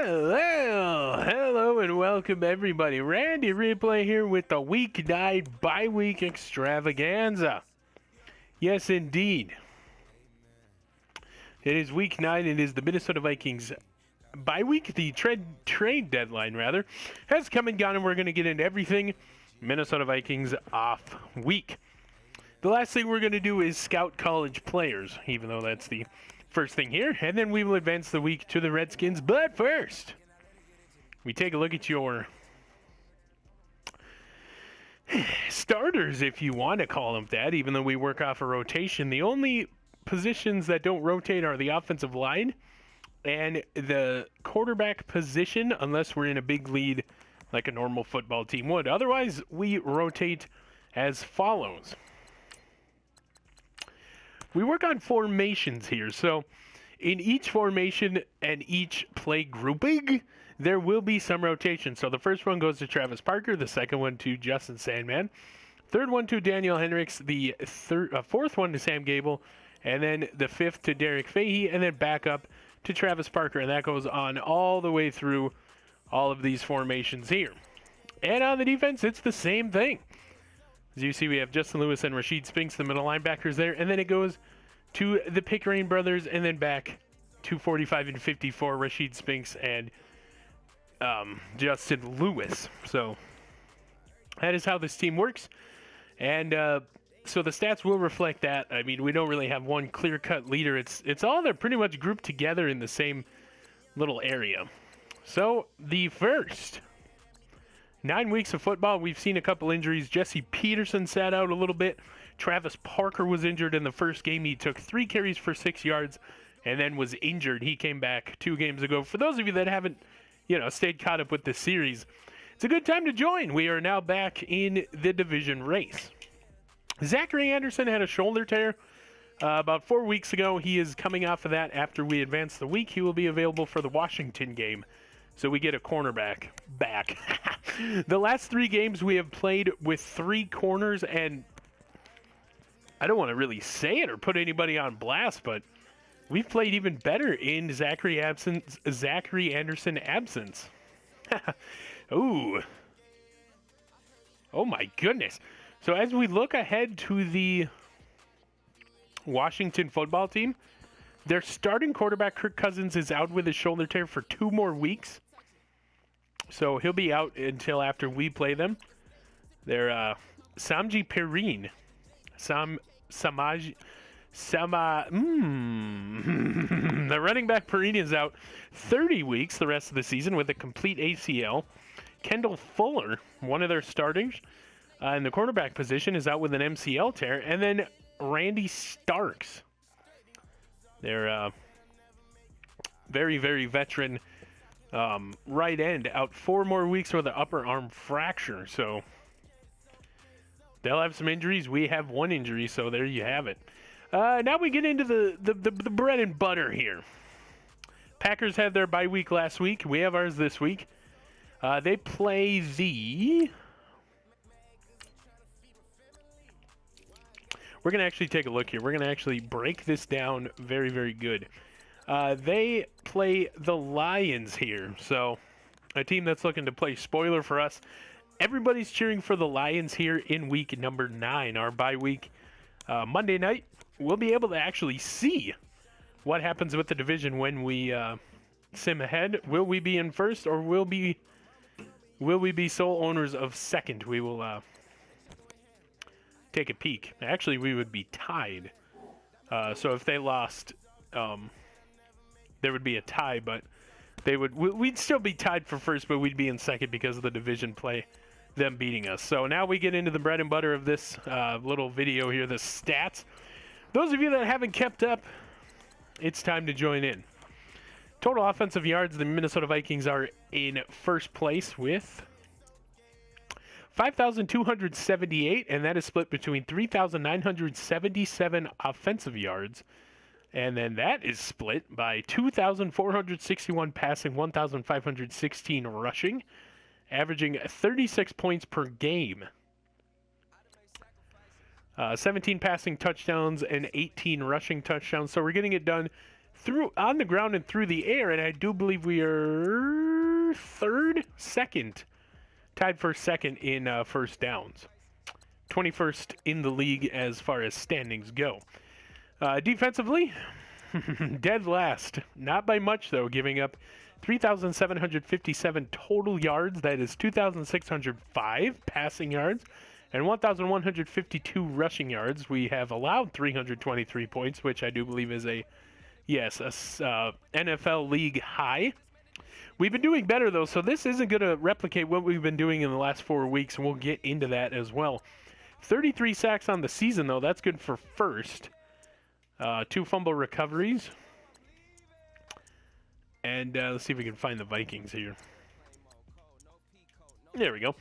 Hello and welcome everybody. Randy Replay here with the Week 9 bye-week extravaganza. Yes, indeed. It is Week 9. It is the Minnesota Vikings bye-week. The trade deadline, rather, has come and gone, and we're going to get into everything Minnesota Vikings off week. The last thing we're going to do is scout college players, even though that's the first thing here, and then we will advance the week to the Redskins. But first, we take a look at your starters, if you want to call them that, even though we work off a rotation. The only positions that don't rotate are the offensive line and the quarterback position, unless we're in a big lead like a normal football team would. Otherwise, we rotate as follows. We work on formations here, so in each formation and each play grouping, there will be some rotation. So the first one goes to Travis Parker, the second one to Justin Sandman, third one to Daniel Hendricks, the fourth one to Sam Gable, and then the fifth to Derek Fahey, and then back up to Travis Parker, and that goes on all the way through all of these formations here. And on the defense, it's the same thing. As you see, we have Justin Lewis and Rashid Spinks, the middle linebackers there, and then it goes to the Pickering brothers, and then back to 45 and 54, Rashid Spinks and Justin Lewis. So that is how this team works, and so the stats will reflect that. I mean, we don't really have one clear-cut leader. It's all they're pretty much grouped together in the same little area. So the first 9 weeks of football, we've seen a couple injuries. Jesse Peterson sat out a little bit. Travis Parker was injured in the first game. He took 3 carries for 6 yards and then was injured. He came back 2 games ago. For those of you that haven't, stayed caught up with this series, it's a good time to join. We are now back in the division race. Zachary Anderson had a shoulder tear about 4 weeks ago. He is coming off of that after we advance the week. He will be available for the Washington game. So we get a cornerback back. The last 3 games we have played with 3 corners, and I don't want to really say it or put anybody on blast, but we've played even better in Zachary Anderson absence. Ooh. Oh my goodness. So as we look ahead to the Washington football team, their starting quarterback, Kirk Cousins, is out with his shoulder tear for 2 more weeks. So he'll be out until after we play them. They're Samji Perrine. The running back Perrine is out 30 weeks the rest of the season with a complete ACL. Kendall Fuller, one of their starters in the cornerback position, is out with an MCL tear. And then Randy Starks, their very, very veteran right end, out 4 more weeks with an upper arm fracture. So they'll have some injuries. We have 1 injury, so there you have it. Now we get into the bread and butter here. Packers had their bye week last week. We have ours this week. They play the... We're going to actually take a look here. We're going to actually break this down very, very good. They play the Lions here. So a team that's looking to play spoiler for us. Everybody's cheering for the Lions here in week number 9, our bye week. Monday night, we'll be able to actually see what happens with the division when we sim ahead. Will we be in first, or will we be sole owners of second? We will take a peek. Actually, we would be tied. So if they lost, there would be a tie, but we'd still be tied for first, but we'd be in second because of the division play, them beating us. So now we get into the bread and butter of this little video here, the stats. Those of you that haven't kept up, it's time to join in. Total offensive yards, the Minnesota Vikings are in first place with 5,278, and that is split between 3,977 offensive yards. And then that is split by 2,461 passing, 1,516 rushing, averaging 36 points per game. 17 passing touchdowns and 18 rushing touchdowns. So we're getting it done through on the ground and through the air, and I do believe we are second, tied for second in first downs. 21st in the league as far as standings go. Defensively, dead last. Not by much, though, giving up 3,757 total yards. That is 2,605 passing yards and 1,152 rushing yards. We have allowed 323 points, which I do believe is a NFL league high. We've been doing better, though, so this isn't going to replicate what we've been doing in the last 4 weeks, and we'll get into that as well. 33 sacks on the season, though. That's good for first. 2 fumble recoveries. And let's see if we can find the Vikings here. There we go.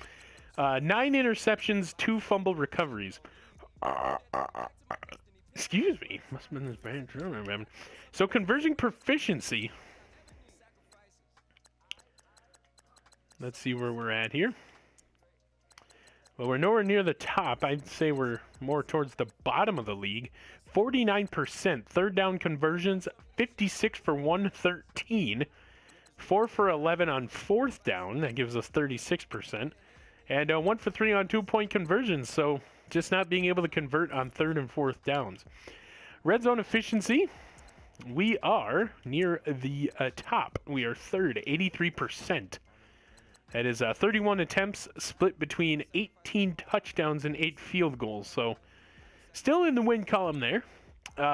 9 interceptions, 2 fumble recoveries. Excuse me. Must have been this bad drone I'm having. So conversion proficiency. Let's see where we're at here. Well, we're nowhere near the top. I'd say we're more towards the bottom of the league. 49%. Third down conversions, 56 for 113. 4 for 11 on fourth down. That gives us 36%. And 1 for 3 on 2-point conversions. So just not being able to convert on third and fourth downs. Red zone efficiency. We are near the top. We are third, 83%. That is 31 attempts split between 18 touchdowns and 8 field goals. So still in the win column there.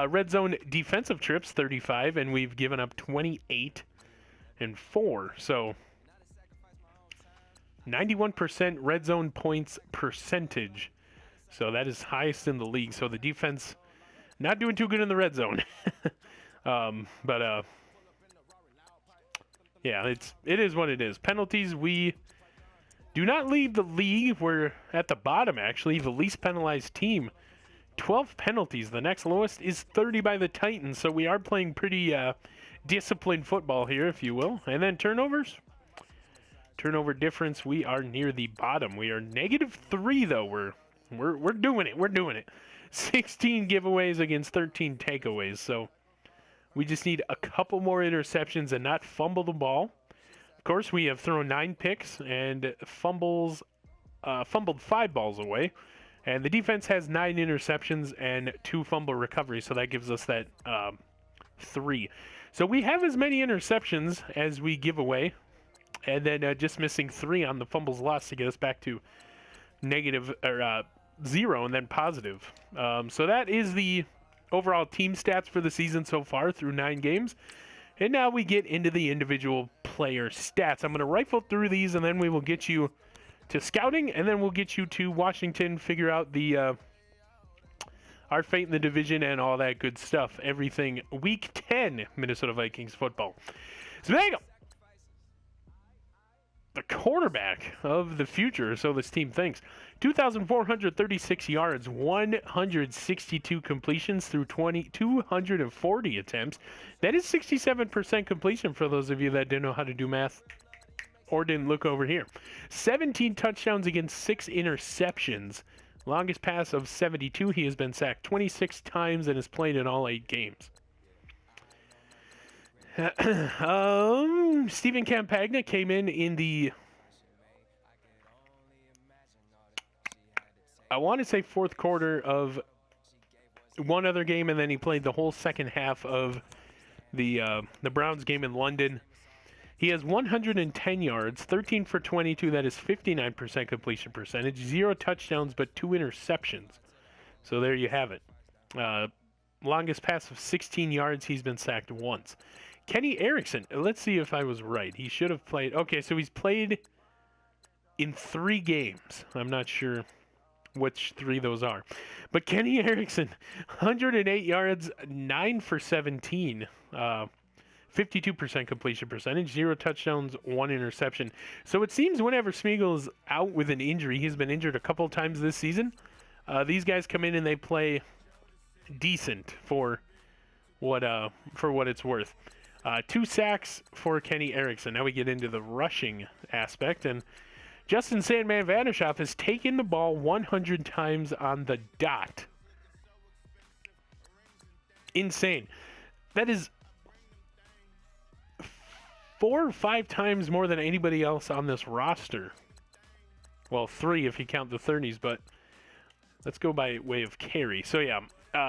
Red zone defensive trips, 35, and we've given up 28 and 4. So 91% red zone points percentage. So that is highest in the league. So the defense not doing too good in the red zone. Yeah, it is what it is. Penalties, we do not lead the league. We're at the bottom, actually, the least penalized team. 12 penalties. The next lowest is 30 by the Titans, so we are playing pretty disciplined football here, if you will. And then turnovers. Turnover difference, we are near the bottom. We are -3, though. We're doing it. We're doing it. 16 giveaways against 13 takeaways, so we just need a couple more interceptions and not fumble the ball. Of course, we have thrown 9 picks and fumbled 5 balls away. And the defense has 9 interceptions and 2 fumble recoveries, so that gives us that 3. So we have as many interceptions as we give away, and then just missing 3 on the fumbles lost to get us back to negative or 0 and then positive. So that is the overall team stats for the season so far through 9 games. And now we get into the individual player stats. I'm going to rifle through these, and then we will get you to scouting, and then we'll get you to Washington, figure out the our fate in the division and all that good stuff. Everything Week 10 Minnesota Vikings football. Zmago, the quarterback of the future, so this team thinks. 2,436 yards, 162 completions through 240 attempts. That is 67% completion for those of you that didn't know how to do math or didn't look over here. 17 touchdowns against 6 interceptions. Longest pass of 72. He has been sacked 26 times and has played in all 8 games. Stephen Campagna came in the, I want to say, fourth quarter of one other game, and then he played the whole second half of the Browns game in London. He has 110 yards, 13 for 22. That is 59% completion percentage. 0 touchdowns, but 2 interceptions. So there you have it. Longest pass of 16 yards. He's been sacked once. Kenny Erickson. Let's see if I was right. He should have played. Okay, so he's played in 3 games. I'm not sure which 3 those are. But Kenny Erickson, 108 yards, 9 for 17. 52% completion percentage, 0 touchdowns, 1 interception. So it seems whenever Smeagol's out with an injury, he's been injured a couple of times this season, these guys come in and they play decent for what it's worth. 2 sacks for Kenny Erickson. Now we get into the rushing aspect, and Justin Sandman Vandershoff has taken the ball 100 times on the dot. Insane. That is 4 or 5 times more than anybody else on this roster. Well, 3 if you count the 30s, but let's go by way of carry. So, yeah,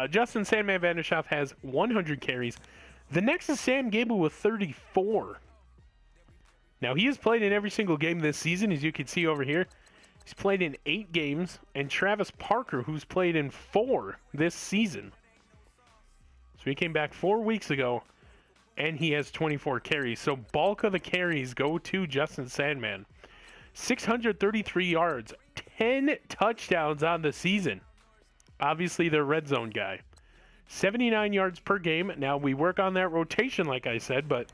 Justin Sandman Vandershoff has 100 carries. The next is Sam Gable with 34. Now, he has played in every single game this season, as you can see over here. He's played in 8 games, and Travis Parker, who's played in 4 this season. So he came back 4 weeks ago, and he has 24 carries. So bulk of the carries go to Justin Sandman. 633 yards, 10 touchdowns on the season. Obviously, the red zone guy. 79 yards per game. Now, we work on that rotation, like I said, but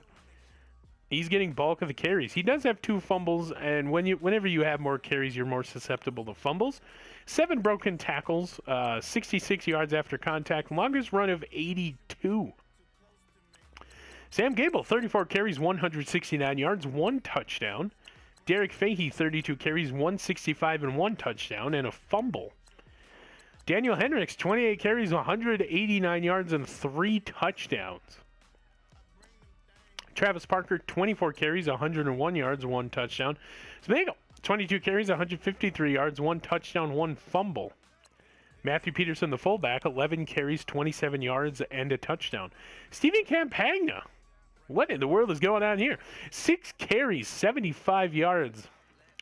he's getting bulk of the carries. He does have 2 fumbles, and whenever you have more carries, you're more susceptible to fumbles. 7 broken tackles, 66 yards after contact, longest run of 82. Sam Gable, 34 carries, 169 yards, 1 touchdown. Derek Fahey, 32 carries, 165 and 1 touchdown, and a fumble. Daniel Hendricks, 28 carries, 189 yards, and 3 touchdowns. Travis Parker, 24 carries, 101 yards, 1 touchdown. Smagle, 22 carries, 153 yards, 1 touchdown, 1 fumble. Matthew Peterson, the fullback, 11 carries, 27 yards, and a touchdown. Steven Campagna, what in the world is going on here? 6 carries, 75 yards.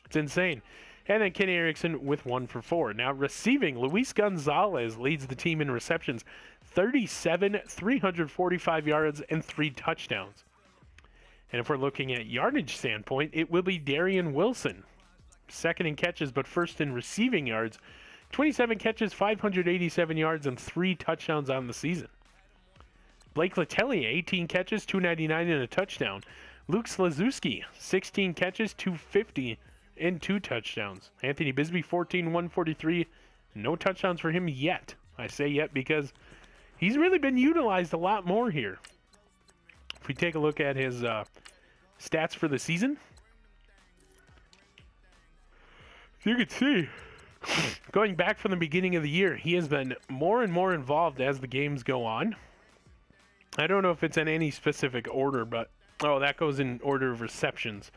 It's insane. And then Kenny Erickson with 1 for 4. Now receiving, Luis Gonzalez leads the team in receptions. 37, 345 yards, and 3 touchdowns. And if we're looking at yardage standpoint, it will be Darian Wilson. Second in catches, but first in receiving yards. 27 catches, 587 yards, and 3 touchdowns on the season. Blake Letelier, 18 catches, 299 and a touchdown. Luke Slazewski, 16 catches, 250 and 2 touchdowns. Anthony Bisbee, 14, 143. No touchdowns for him yet. I say yet because he's really been utilized a lot more here. If we take a look at his stats for the season, you can see, going back from the beginning of the year, he has been more and more involved as the games go on. I don't know if it's in any specific order, but, that goes in order of receptions.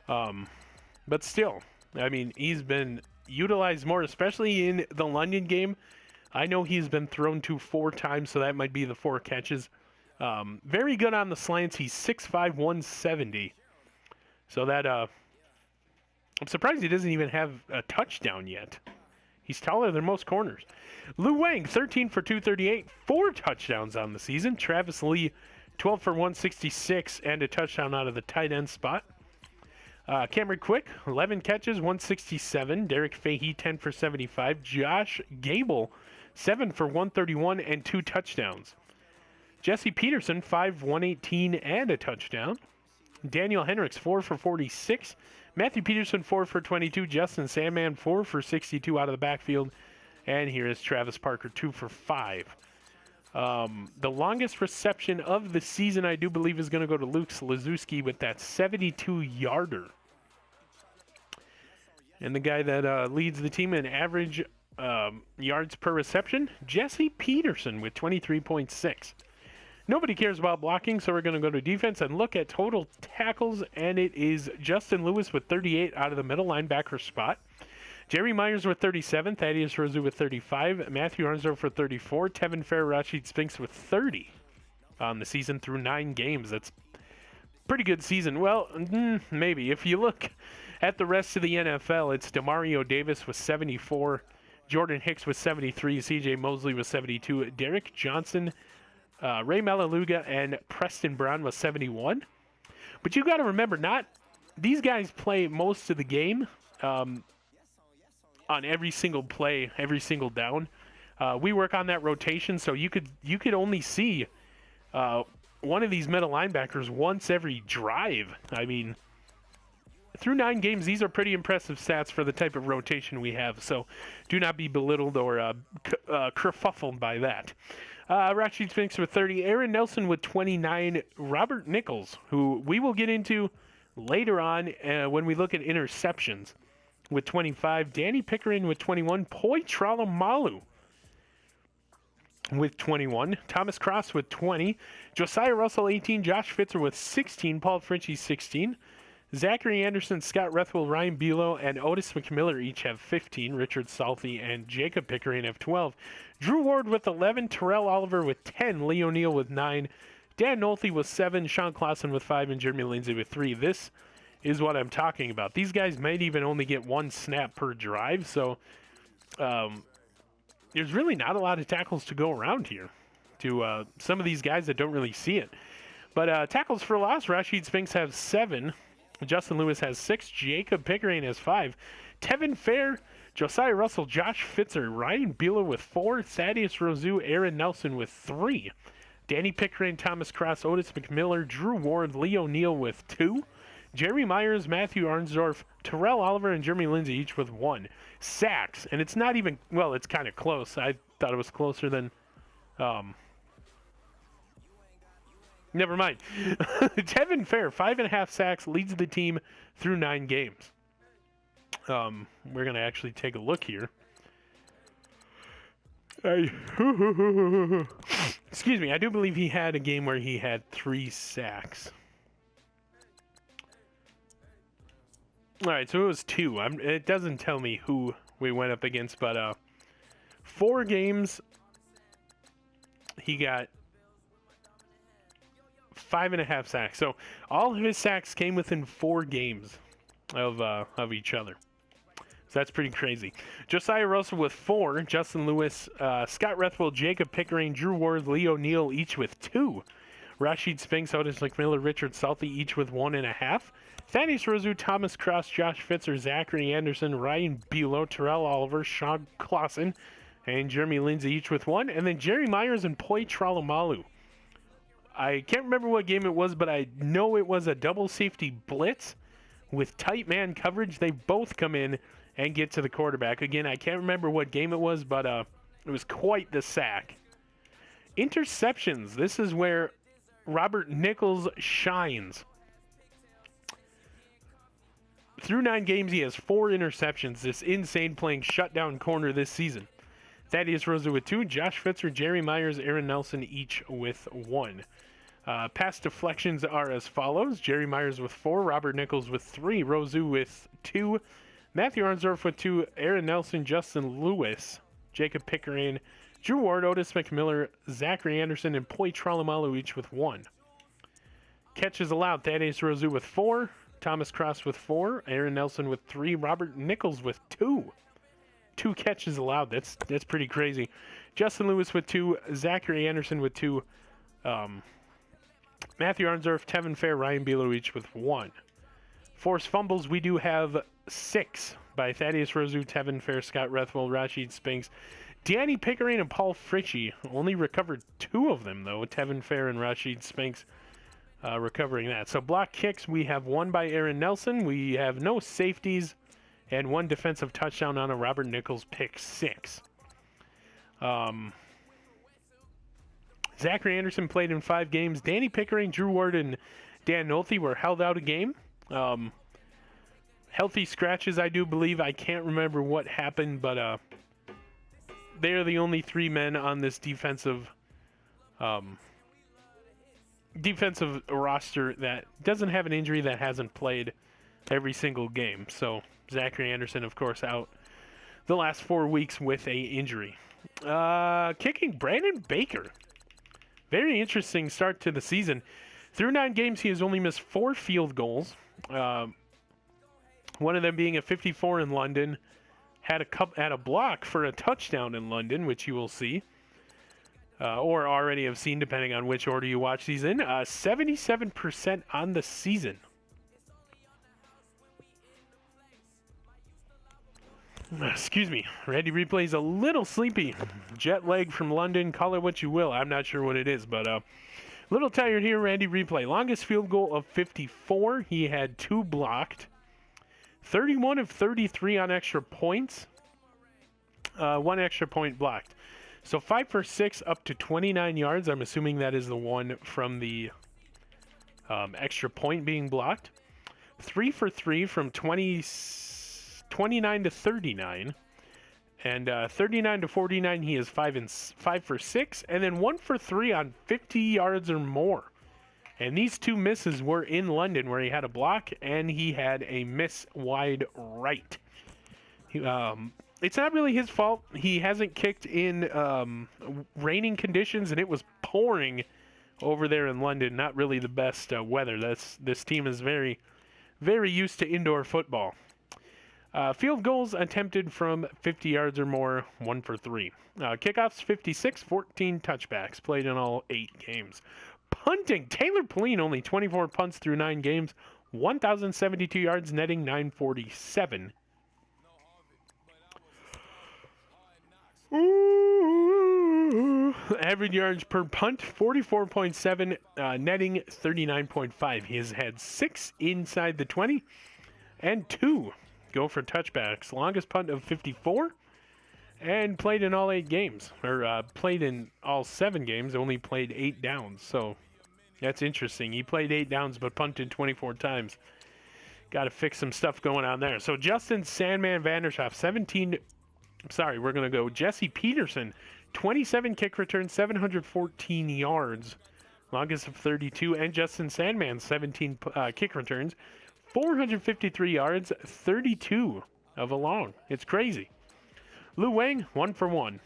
But still, I mean, he's been utilized more, especially in the London game. I know he's been thrown to 4 times, so that might be the 4 catches. Very good on the slants. He's 6'5", 170. So that, I'm surprised he doesn't even have a touchdown yet. He's taller than most corners. Lou Wang, 13 for 238, 4 touchdowns on the season. Travis Lee, 12 for 166, and a touchdown out of the tight end spot. Cameron Quick, 11 catches, 167. Derek Fahey, 10 for 75. Josh Gable, 7 for 131 and 2 touchdowns. Jesse Peterson, 5, 118 and a touchdown. Daniel Hendricks, 4 for 46. Matthew Peterson, 4 for 22. Justin Sandman, 4 for 62 out of the backfield. And here is Travis Parker, 2 for 5. The longest reception of the season, I do believe, is going to go to Luke Slazewski with that 72-yarder. And the guy that leads the team in average yards per reception, Jesse Peterson with 23.6. Nobody cares about blocking, so we're going to go to defense and look at total tackles, and it is Justin Lewis with 38 out of the middle linebacker spot. Jerry Myers with 37, Thaddeus Rozu with 35, Matthew Arnsdorf with 34, Tevin Farrar, Rashid Spinks with 30 on the season through 9 games. That's pretty good season. Well, maybe. If you look at the rest of the NFL, it's Demario Davis with 74, Jordan Hicks with 73, CJ Mosley with 72, Derek Johnson, Ray Malaluga, and Preston Brown with 71. But you got to remember, these guys play most of the game on every single play, every single down. We work on that rotation, so you could only see one of these middle linebackers once every drive. I mean, through 9 games, these are pretty impressive stats for the type of rotation we have. So do not be belittled or kerfuffled by that. Rashid Spinks with 30, Aaron Nelson with 29, Robert Nichols, who we will get into later on when we look at interceptions, with 25, Danny Pickering with 21, Poi Tralamalu with 21. Thomas Cross with 20. Josiah Russell, 18. Josh Fitzer with 16. Paul Fritchie, 16. Zachary Anderson, Scott Rethwell, Ryan Belo, and Otis McMiller each have 15. Richard Salty and Jacob Pickering have 12. Drew Ward with 11. Terrell Oliver with 10. Lee O'Neill with 9. Dan Nolte with 7. Sean Clausen with 5. And Jeremy Lindsay with 3. This is what I'm talking about. These guys might even only get 1 snap per drive, so there's really not a lot of tackles to go around here to some of these guys that don't really see it. But tackles for loss, Rashid Spinks has 7. Justin Lewis has 6. Jacob Pickering has 5. Tevin Fair, Josiah Russell, Josh Fitzer, Ryan Belo with 4. Thaddeus Rozu, Aaron Nelson with 3. Danny Pickering, Thomas Cross, Otis McMiller, Drew Ward, Lee O'Neill with 2. Jerry Myers, Matthew Arnsdorf, Terrell Oliver, and Jeremy Lindsay each with 1. Sacks, and it's not even, well, it's kind of close. I thought it was closer than, never mind. Tevin Fair, 5.5 sacks, leads the team through 9 games. We're going to actually take a look here. Excuse me, I do believe he had a game where he had 3 sacks. All right, so it was 2. It doesn't tell me who we went up against, but 4 games, he got 5.5 sacks. So all of his sacks came within 4 games of each other. So that's pretty crazy. Josiah Russell with 4. Justin Lewis, Scott Rethwell, Jacob Pickering, Drew Ward, Lee O'Neill each with 2. Rashid Spinks, Otis McMiller, Richard Salty each with 1.5. Thaddeus Rozu, Thomas Cross, Josh Fitzer, Zachary Anderson, Ryan Belo, Terrell Oliver, Sean Clausen, and Jeremy Lindsay each with 1. And then Jerry Myers and Poi Tralamalu. I can't remember what game it was, but I know it was a double safety blitz with tight man coverage. They both come in and get to the quarterback. Again, I can't remember what game it was, but it was quite the sack. Interceptions. This is where Robert Nichols shines. Through 9 games, he has 4 interceptions. This insane playing shutdown corner this season. Thaddeus Rozu with 2. Josh Fitzer, Jerry Myers, Aaron Nelson each with 1. Pass deflections are as follows. Jerry Myers with 4. Robert Nichols with 3. Rozu with 2. Matthew Arnsdorf with 2. Aaron Nelson, Justin Lewis, Jacob Pickering, Drew Ward, Otis McMiller, Zachary Anderson, and Poi Tralamalu each with 1. Catches allowed. Thaddeus Rozu with 4. Thomas Cross with 4, Aaron Nelson with 3, Robert Nichols with 2. 2 catches allowed. That's pretty crazy. Justin Lewis with 2, Zachary Anderson with 2, Matthew Arnsdorf, Tevin Fair, Ryan Belo each with 1. Forced fumbles, we do have 6 by Thaddeus Rozu, Tevin Fair, Scott Rethwell, Rashid Spinks, Danny Pickering, and Paul Fritchie. Only recovered 2 of them, though, Tevin Fair and Rashid Spinks. Recovering that. So block kicks, we have 1 by Aaron Nelson. We have no safeties and 1 defensive touchdown on a Robert Nichols pick 6. Zachary Anderson played in 5 games. Danny Pickering, Drew Ward, and Dan Nolte were held out a game. Healthy scratches, I do believe. I can't remember what happened, but they are the only 3 men on this defensive roster that doesn't have an injury, that hasn't played every single game. So Zachary Anderson, of course, out the last 4 weeks with a injury. Kicking, Brandon Baker. Very interesting start to the season. Through 9 games, he has only missed 4 field goals. One of them being a 54 in London. Had a block for a touchdown in London, which you will see. Or already have seen, depending on which order you watch these in. 77% on the season. Excuse me. Randy Replay's a little sleepy. Jet lag from London. Call it what you will. I'm not sure what it is, but a little tired here. Randy Replay. Longest field goal of 54. He had 2 blocked. 31 of 33 on extra points. 1 extra point blocked. So 5 for 6 up to 29 yards. I'm assuming that is the one from the extra point being blocked. 3 for 3 from 29 to 39. And 39 to 49, he is 5 for 6, and then 1 for 3 on 50 yards or more. And these two misses were in London, where he had a block and he had a miss wide right. It's not really his fault. He hasn't kicked in raining conditions, and it was pouring over there in London. Not really the best weather. This team is very, very used to indoor football. Field goals attempted from 50 yards or more, 1 for 3. Kickoffs, 56, 14 touchbacks, played in all 8 games. Punting, Taylor Pauline, only 24 punts through 9 games, 1,072 yards, netting 947. Ooh. Average yards per punt, 44.7, netting 39.5. He has had 6 inside the 20 and 2 go for touchbacks. Longest punt of 54, and played in all 8 games, or played in all 7 games, only played 8 downs. So that's interesting. He played 8 downs but punted 24 times. Got to fix some stuff going on there. So Justin Sandman Vandershoff, 17. Sorry, we're going to go Jesse Peterson, 27 kick returns, 714 yards, longest of 32, and Justin Sandman, 17 kick returns, 453 yards, 32 of a long. It's crazy. Lou Wang, 1 for 1.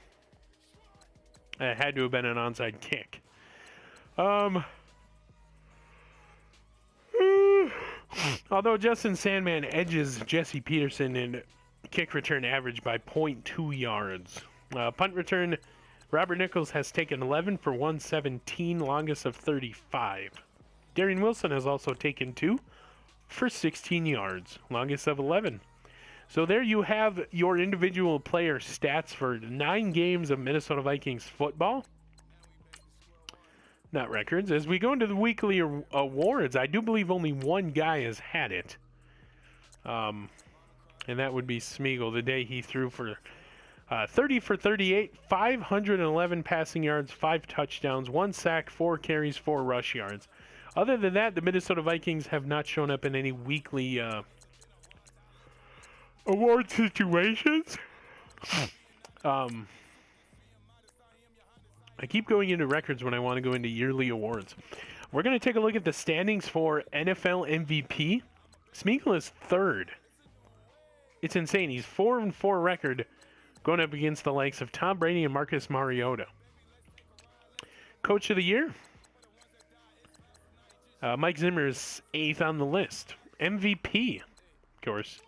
It had to have been an onside kick. Although Justin Sandman edges Jesse Peterson in kick return average by 0.2 yards. Punt return, Robert Nichols has taken 11 for 117, longest of 35. Darian Wilson has also taken 2 for 16 yards, longest of 11. So there you have your individual player stats for 9 games of Minnesota Vikings football. Not records. As we go into the weekly awards, I do believe only one guy has had it. And that would be Smeagol, the day he threw for 30 for 38, 511 passing yards, 5 touchdowns, 1 sack, 4 carries, 4 rush yards. Other than that, the Minnesota Vikings have not shown up in any weekly award situations. I keep going into records when I want to go into yearly awards. We're going to take a look at the standings for NFL MVP. Smeagol is 3rd. It's insane. He's 4-4 record going up against the likes of Tom Brady and Marcus Mariota. Coach of the Year, Mike Zimmer is 8th on the list. MVP, of course.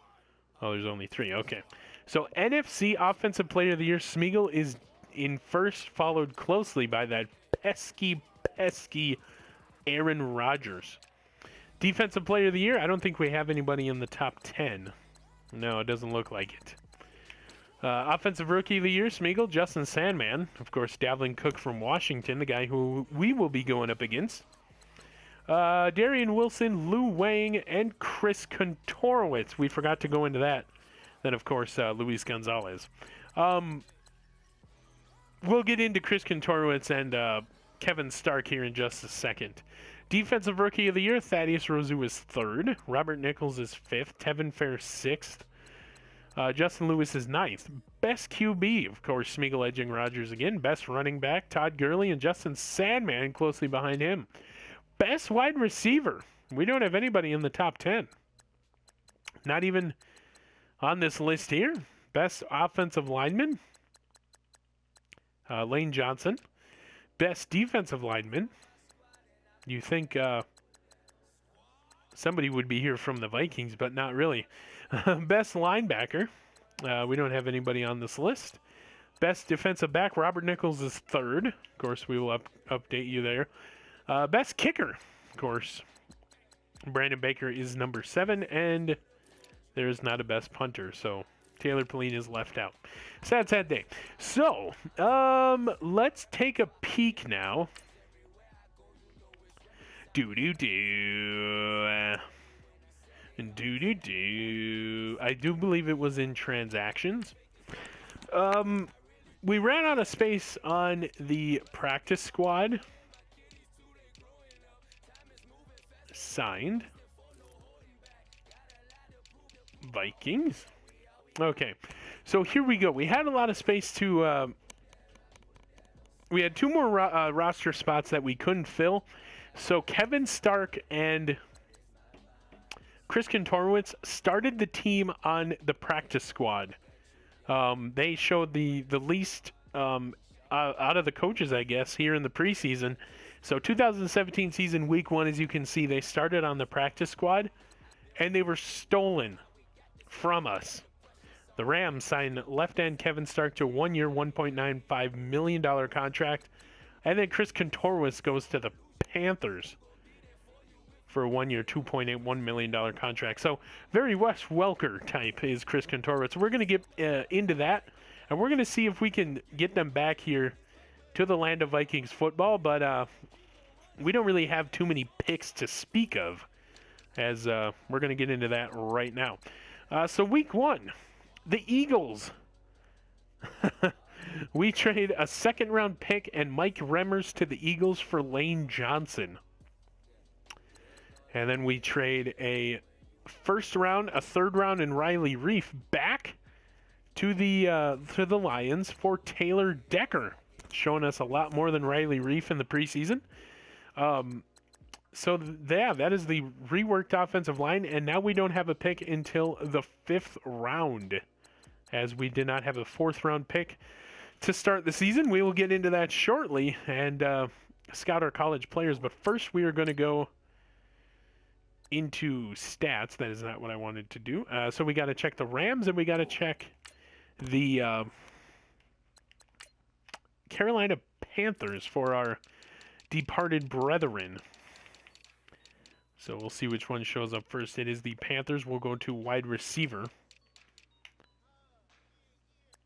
Oh, there's only 3. Okay. So NFC Offensive Player of the Year, Smeagol is in first, followed closely by that pesky Aaron Rodgers. Defensive Player of the Year, I don't think we have anybody in the top 10. No, it doesn't look like it. Offensive Rookie of the Year, Smeagol, Justin Sandman. Of course, Dalvin Cook from Washington, the guy who we will be going up against. Darian Wilson, Lou Wang, and Chris Kontorowitz. We forgot to go into that. Then, of course, Luis Gonzalez. We'll get into Chris Kontorowitz and Kevin Stark here in just a second. Defensive Rookie of the Year, Thaddeus Rozu is 3rd. Robert Nichols is 5th. Tevin Fair 6th. Justin Lewis is 9th. Best QB, of course, Smeagol edging Rodgers again. Best running back, Todd Gurley, and Justin Sandman closely behind him. Best wide receiver, we don't have anybody in the top 10. Not even on this list here. Best offensive lineman, Lane Johnson. Best defensive lineman, you think somebody would be here from the Vikings, but not really. Best linebacker, we don't have anybody on this list. Best defensive back, Robert Nichols is 3rd. Of course, we will update you there. Best kicker, of course, Brandon Baker is number 7, and there's not a best punter, so Taylor Pauline is left out. Sad day. So, let's take a peek now. I do believe it was in transactions. We ran out of space on the practice squad. Signed. Vikings. Okay. So here we go. We had a lot of space to. We had two more roster spots that we couldn't fill. So Kevin Stark and Chris Kantorowicz started the team on the practice squad. They showed the least out of the coaches, I guess, here in the preseason. So 2017 season, week 1, as you can see, they started on the practice squad, and they were stolen from us. The Rams signed left end Kevin Stark to a 1-year, $1.95 million contract. And then Chris Kantorowicz goes to the Panthers for a 1-year, $2.81 million contract. So very Wes Welker type is Chris Kantorowicz. We're going to get into that, and we're going to see if we can get them back here to the land of Vikings football. But we don't really have too many picks to speak of, as we're going to get into that right now. So week 1. The Eagles. We trade a second-round pick and Mike Remmers to the Eagles for Lane Johnson. And then we trade a first round, a third round, and Riley Reif back to the Lions for Taylor Decker, showing us a lot more than Riley Reif in the preseason. So that is the reworked offensive line, and now we don't have a pick until the 5th round, as we did not have a 4th round pick to start the season. We will get into that shortly and scout our college players, but first we are going to go into stats. That is not what I wanted to do. So we got to check the Rams, and we got to check the Carolina Panthers for our departed brethren. So we'll see which one shows up first. It is the Panthers. We'll go to wide receiver.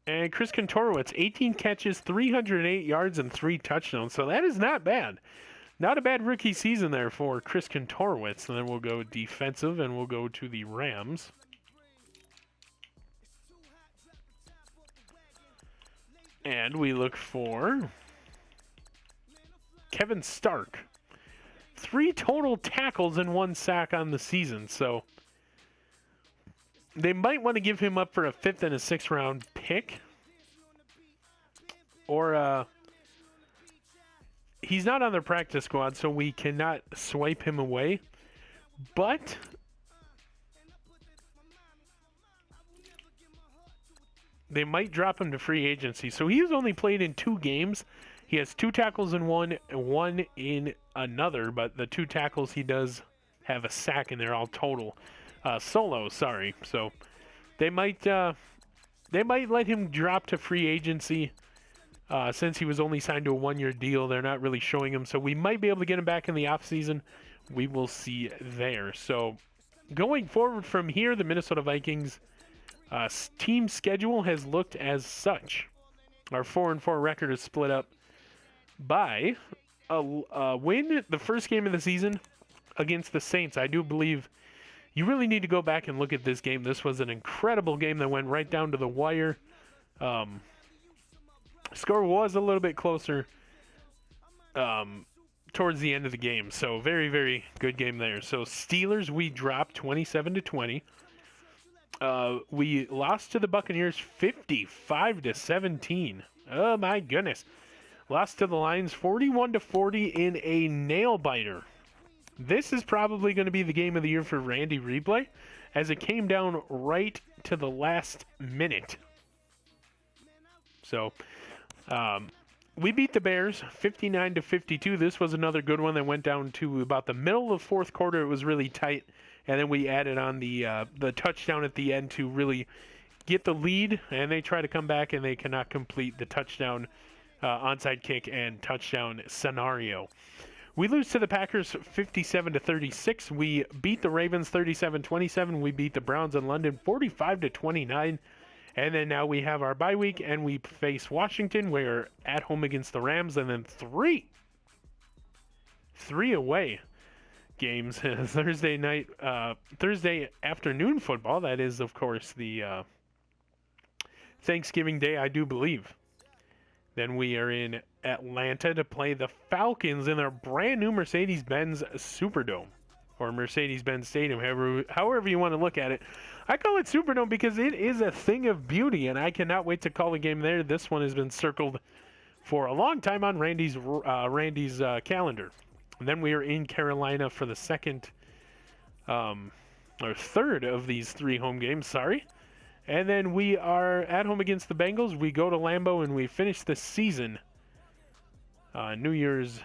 And Chris Kantorowicz, 18 catches, 308 yards, and 3 touchdowns. So that is not bad. Not a bad rookie season there for Chris Kantorowicz. And then we'll go defensive, and we'll go to the Rams. And we look for Kevin Stark. 3 total tackles and 1 sack on the season. So they might want to give him up for a 5th and a 6th round pick. Or he's not on their practice squad, so we cannot swipe him away. But they might drop him to free agency. So he's only played in 2 games. He has 2 tackles in one in another, but the 2 tackles he does have a sack in there all total. Solo, sorry. So they might let him drop to free agency since he was only signed to a 1-year deal. They're not really showing him, so we might be able to get him back in the offseason. We will see there. So going forward from here, the Minnesota Vikings team schedule has looked as such. Our 4-4 record is split up by a win the first game of the season against the Saints. I do believe you really need to go back and look at this game. This was an incredible game that went right down to the wire. Score was a little bit closer towards the end of the game. So very, very good game there. So Steelers, we dropped 27-20. We lost to the Buccaneers 55-17. Oh my goodness. Lost to the Lions 41-40 in a nail-biter. This is probably going to be the game of the year for Randy Replay, as it came down right to the last minute. So, we beat the Bears 59-52. This was another good one that went down to about the middle of the 4th quarter. It was really tight, and then we added on the touchdown at the end to really get the lead, and they try to come back, and they cannot complete the touchdown onside kick and touchdown scenario. We lose to the Packers 57-36. We beat the Ravens 37-27. We beat the Browns in London 45-29. And then now we have our bye week, and we face Washington. We're at home against the Rams, and then three away games. Thursday afternoon football. That is, of course, the Thanksgiving Day, I do believe. Then we are in Atlanta to play the Falcons in their brand new Mercedes-Benz Superdome. or Mercedes-Benz Stadium, however you want to look at it. I call it Superdome because it is a thing of beauty, and I cannot wait to call a game there. This one has been circled for a long time on Randy's calendar. And then we are in Carolina for the third of these 3 home games, sorry. And then we are at home against the Bengals. We go to Lambeau, and we finish the season New Year's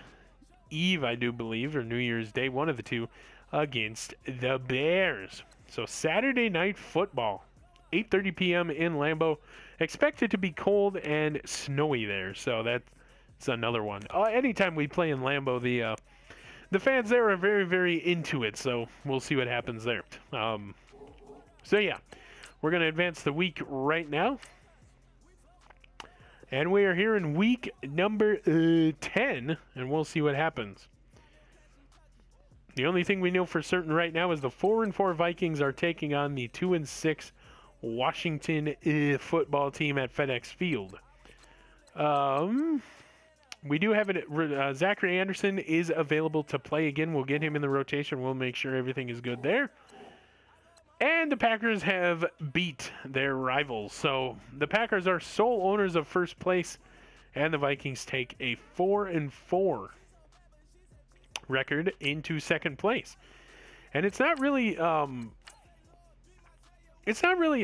Eve, I do believe, or New Year's Day, one of the two, against the Bears. So Saturday night football, 8:30 p.m. in Lambeau. Expected to be cold and snowy there, so that's another one. Anytime we play in Lambeau, the fans there are very, very into it, so we'll see what happens there. So yeah, we're going to advance the week right now. And we are here in week number 10, and we'll see what happens. The only thing we know for certain right now is the 4-4 Vikings are taking on the 2-6 Washington football team at FedEx Field. We do have it. Zachary Anderson is available to play again. We'll get him in the rotation. We'll make sure everything is good there. And the Packers have beat their rivals. So the Packers are sole owners of first place, and the Vikings take a 4-4 record into second place. And it's not really a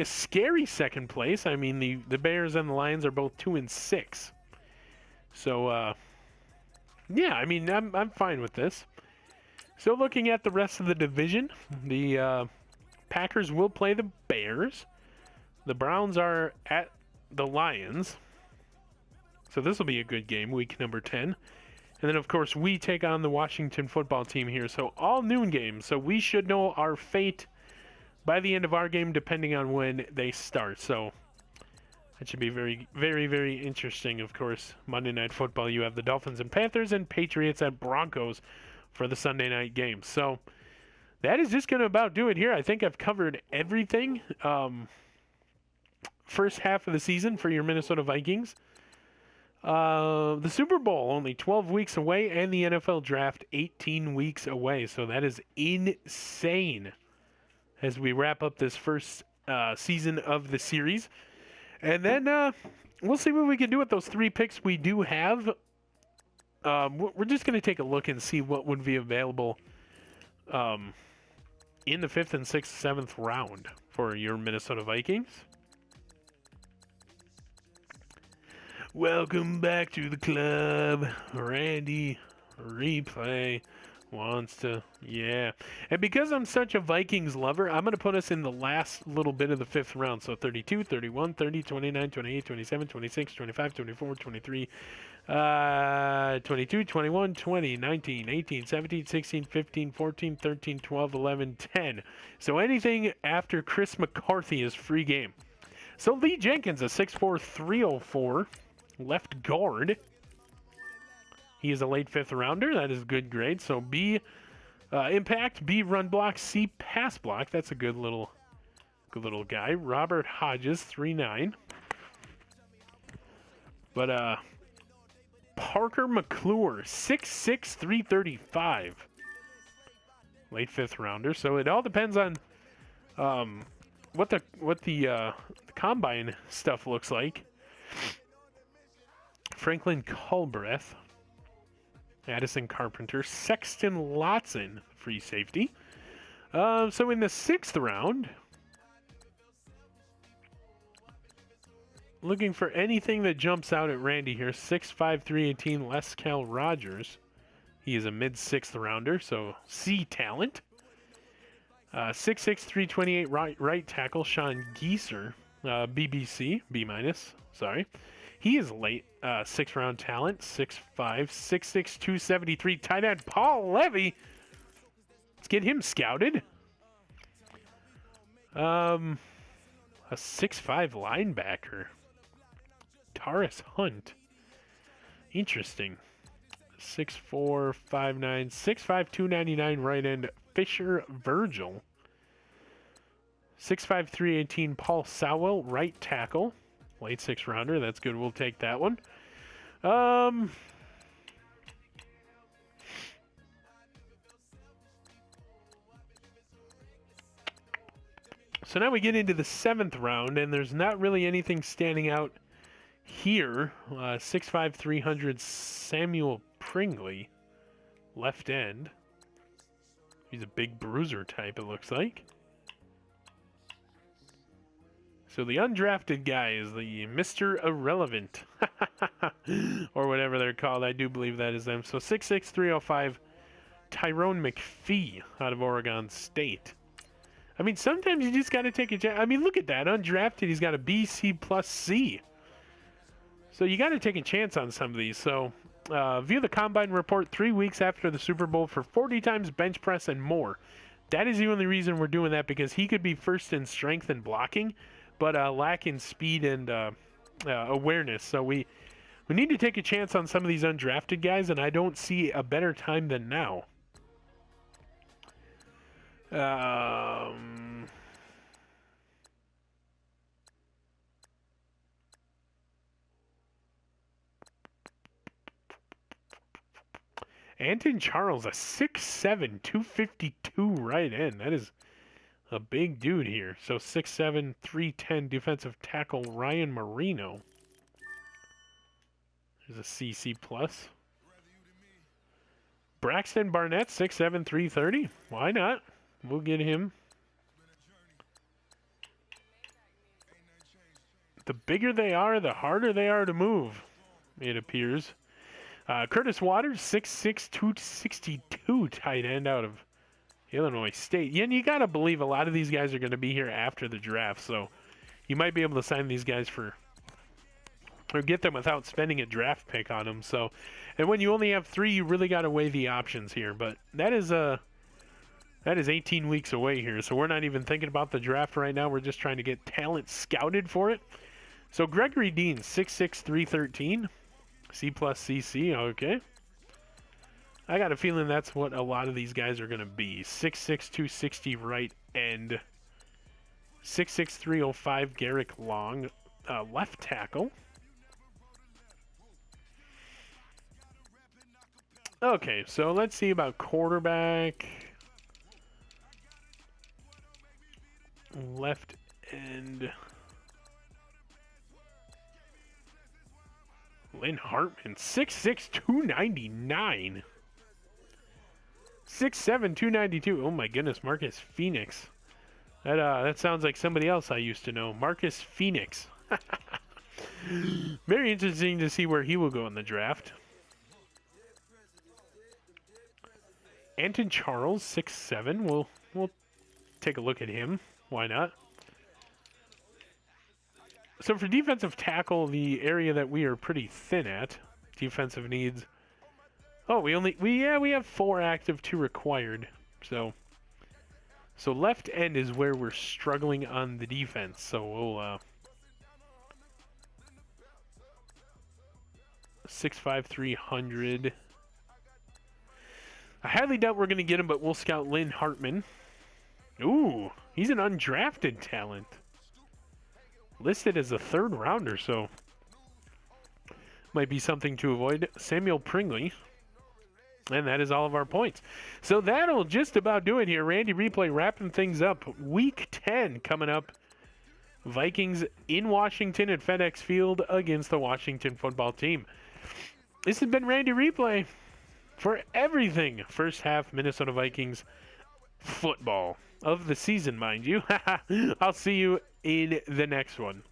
scary second place. I mean, the Bears and the Lions are both 2-6. So yeah, I mean, I'm fine with this. So looking at the rest of the division, the Packers will play the Bears. The Browns are at the Lions. So this will be a good game, week number 10. And then, of course, we take on the Washington football team here. So all noon games. So we should know our fate by the end of our game, depending on when they start. So that should be very, very, very interesting, of course. Monday Night Football, you have the Dolphins and Panthers, and Patriots at Broncos for the Sunday night game. So that is just going to about do it here. I think I've covered everything. First half of the season for your Minnesota Vikings. The Super Bowl only 12 weeks away, and the NFL Draft 18 weeks away. So that is insane as we wrap up this first season of the series. And then we'll see what we can do with those 3 picks we do have. We're just going to take a look and see what would be available in the 5th and 6th, 7th round for your Minnesota Vikings. Welcome back to the club. Randy Replay wants to, yeah. And because I'm such a Vikings lover, I'm going to put us in the last little bit of the 5th round. So 32, 31, 30, 29, 28, 27, 26, 25, 24, 23, 22, 21, 20, 19, 18, 17, 16, 15, 14, 13, 12, 11, 10. So anything after Chris McCarthy is free game. So Lee Jenkins, a 6'4", 304 left guard. He is a late 5th rounder. That is a good grade. So B, impact, B, run block, C, pass block. That's a good little guy. Robert Hodges, 3'9". But Parker McClure, 6'6", 335. Late 5th rounder. So it all depends on what the combine stuff looks like. Franklin Culbreth, Addison Carpenter, Sexton Lotson, free safety. So in the 6th round, looking for anything that jumps out at Randy here. 6'5", 318, Lescal Rogers. He is a mid-6th rounder, so C talent. 6'6", 328, right tackle, Sean Gieser, BBC, B-, sorry. He is late 6th round talent, 6'5", 6'6", 273, tight end Paul Levy. Let's get him scouted. A 6'5" linebacker, Taurus Hunt. Interesting. 6'4", 5'9", 6'5", 299 right end Fisher Virgil. 6'5", 318 Paul Sowell, right tackle. Late 6th rounder. That's good. We'll take that one. So now we get into the 7th round, and there's not really anything standing out here. 6'5", 300 Samuel Pringley, left end. He's a big bruiser type, it looks like. So the undrafted guy is the Mr. Irrelevant, or whatever they're called. I do believe that is them. So 6'6", 305, Tyrone McPhee out of Oregon State. I mean, sometimes you just got to take a chance. I mean, look at that. Undrafted, he's got a B, C plus C. So you got to take a chance on some of these. So view the Combine report 3 weeks after the Super Bowl for 40 times bench press and more. That is the only reason we're doing that, because he could be first in strength and blocking, but lacking speed and awareness. So we need to take a chance on some of these undrafted guys, and I don't see a better time than now. Anton Charles, a 6'7", 252 right end. That is a big dude here. So 6'7", 310 defensive tackle Ryan Marino. There's a CC plus. Braxton Barnett, 6'7", 330. Why not? We'll get him. The bigger they are, the harder they are to move, it appears. Curtis Waters, 6'6", 262 tight end out of Illinois State. Yeah, and you got to believe a lot of these guys are going to be here after the draft, so you might be able to sign these guys for, or get them without spending a draft pick on them. So, and when you only have 3, you really got to weigh the options here. But that is 18 weeks away here, so we're not even thinking about the draft right now. We're just trying to get talent scouted for it. So Gregory Dean, 6'6", 313. C plus CC, okay. I got a feeling that's what a lot of these guys are going to be. 6'6", 260 right end. 6'6", 305 Garrick Long, left tackle. Okay, so let's see about quarterback. Left end. Lynn Hartman, 6'6", 299. 6'7", 292. Oh my goodness, Marcus Phoenix. That sounds like somebody else I used to know. Marcus Phoenix. Very interesting to see where he will go in the draft. Anton Charles, 6'7". We'll take a look at him. Why not? So for defensive tackle, the area that we are pretty thin at, defensive needs. Oh, we have 4 active, 2 required. So left end is where we're struggling on the defense. So we'll 6'5", 300. I highly doubt we're going to get him, but we'll scout Lynn Hartman. Ooh, he's an undrafted talent. Listed as a 3rd rounder, so might be something to avoid. Samuel Pringley. And that is all of our points. So that'll just about do it here. Randy Replay wrapping things up. Week 10 coming up. Vikings in Washington at FedEx Field against the Washington football team. This has been Randy Replay for everything first half Minnesota Vikings football of the season, mind you. I'll see you in the next one.